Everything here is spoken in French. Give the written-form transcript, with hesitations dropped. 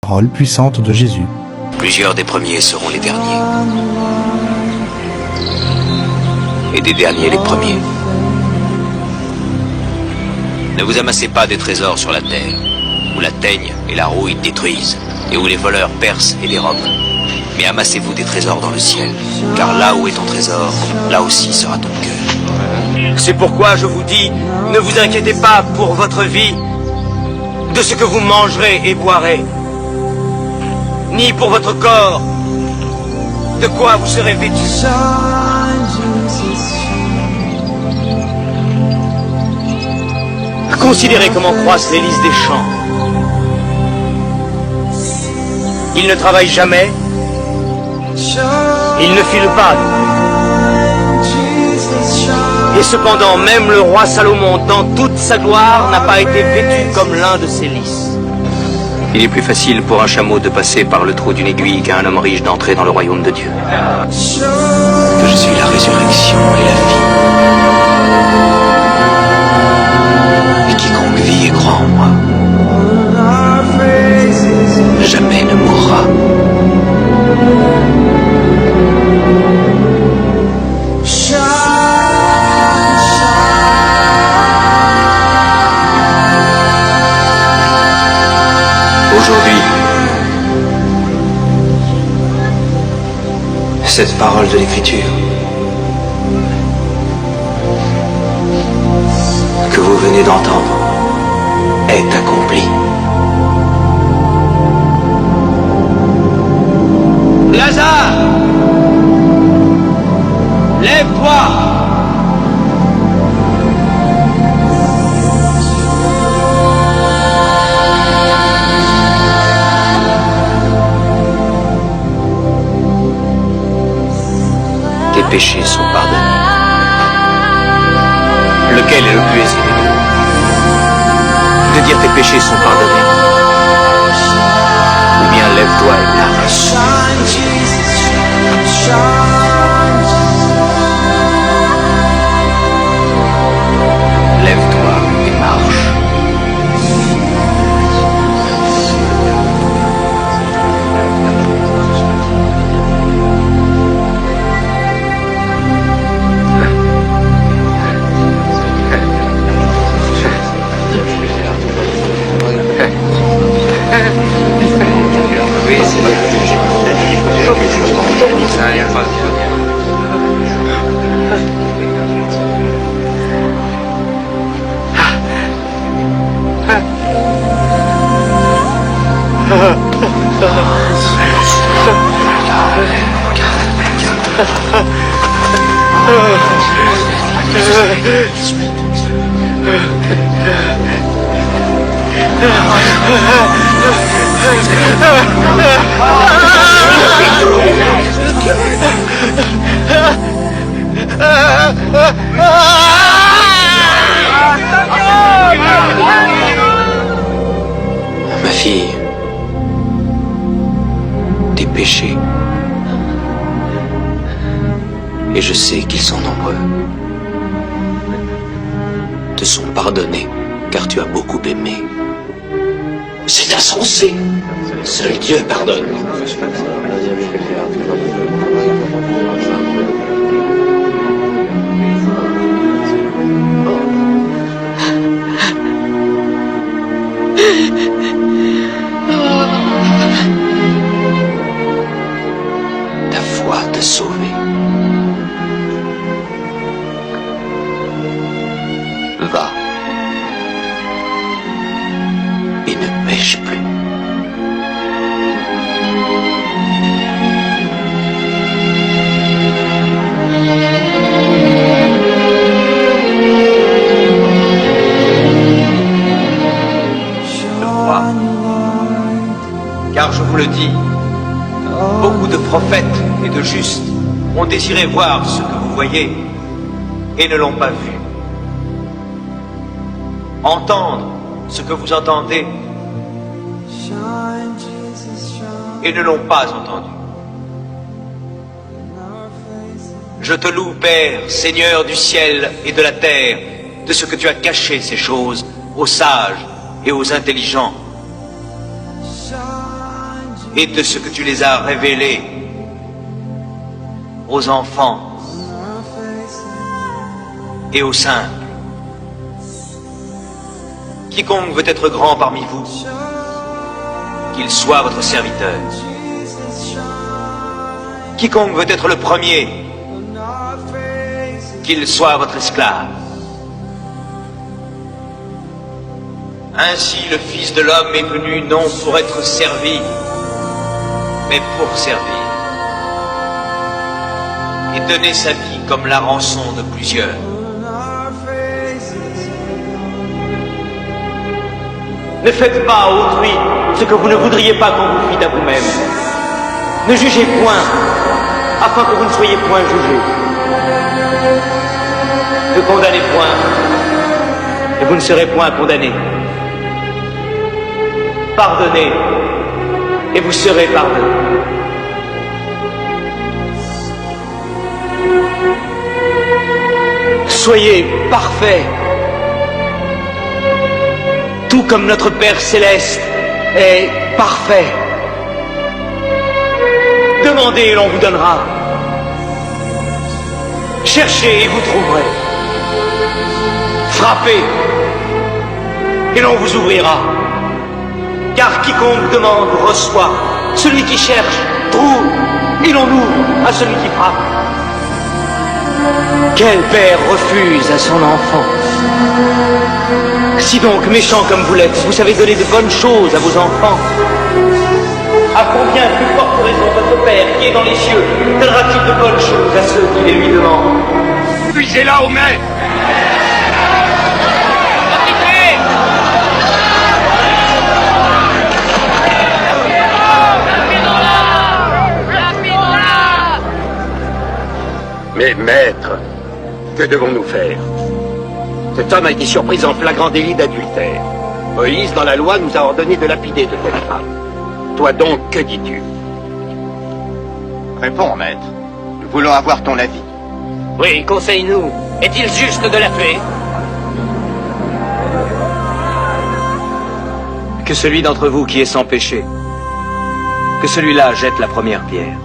Parole puissante de Jésus. Plusieurs des premiers seront les derniers. Et des derniers les premiers. Ne vous amassez pas des trésors sur la terre, où la teigne et la rouille détruisent, et où les voleurs percent et dérobent. Mais amassez-vous des trésors dans le ciel, car là où est ton trésor, là aussi sera ton cœur. C'est pourquoi je vous dis, ne vous inquiétez pas pour votre vie, de ce que vous mangerez et boirez, ni pour votre corps, de quoi vous serez vêtus. Considérez comment croissent les lys des champs. Ils ne travaillent jamais, ils ne filent pas. Et cependant, même le roi Salomon, dans toute sa gloire, n'a pas été vêtu comme l'un de ces lys. Il est plus facile pour un chameau de passer par le trou d'une aiguille qu'à un homme riche d'entrer dans le royaume de Dieu. Que je suis la résurrection et la vie. Et quiconque vit et croit en moi, jamais ne mourra. Aujourd'hui, cette parole de l'Écriture que vous venez d'entendre est accomplie. Lazare, lève-toi. Tes péchés sont pardonnés. Lequel est le plus aisé des deux? De dire tes péchés sont pardonnés, ou bien lève-toi et marche. Lève-toi et marche. Ma fille, tes péchés, et je sais qu'ils sont nombreux, te sont pardonnés car tu as beaucoup aimé. C'est insensé. Seul Dieu pardonne. Ta foi t'a sauvé. Va et ne pêche plus. Car je vous le dis, beaucoup de prophètes et de justes ont désiré voir ce que vous voyez et ne l'ont pas vu. Entendre ce que vous entendez et ne l'ont pas entendu. Je te loue, Père, Seigneur du ciel et de la terre, de ce que tu as caché ces choses aux sages et aux intelligents, et de ce que tu les as révélés aux enfants et aux simples. Quiconque veut être grand parmi vous, qu'il soit votre serviteur. Quiconque veut être le premier, qu'il soit votre esclave. Ainsi le Fils de l'homme est venu non pour être servi, mais pour servir, et donner sa vie comme la rançon de plusieurs. Ne faites pas à autrui ce que vous ne voudriez pas qu'on vous fît à vous-même. Ne jugez point, afin que vous ne soyez point jugés. Ne condamnez point, et vous ne serez point condamnés. Pardonnez, et vous serez pardonnés. Soyez parfaits, tout comme notre Père Céleste est parfait. Demandez et l'on vous donnera. Cherchez et vous trouverez. Frappez et l'on vous ouvrira. Car quiconque demande reçoit. Celui qui cherche trouve et l'on ouvre à celui qui frappe. Quel père refuse à son enfant? Si donc, méchants comme vous l'êtes, vous savez donner de bonnes choses à vos enfants, à combien plus forte raison votre Père qui est dans les cieux donnera-t-il de bonnes choses à ceux qui les lui demandent? Puisez-la au maître! Mais maître, que devons-nous faire? Cet homme a été surpris en flagrant délit d'adultère. Moïse, dans la loi, nous a ordonné de lapider de telles femmes. Toi donc, que dis-tu? Réponds, maître. Nous voulons avoir ton avis. Oui, conseille-nous. Est-il juste de la tuer? Que celui d'entre vous qui est sans péché, que celui-là jette la première pierre.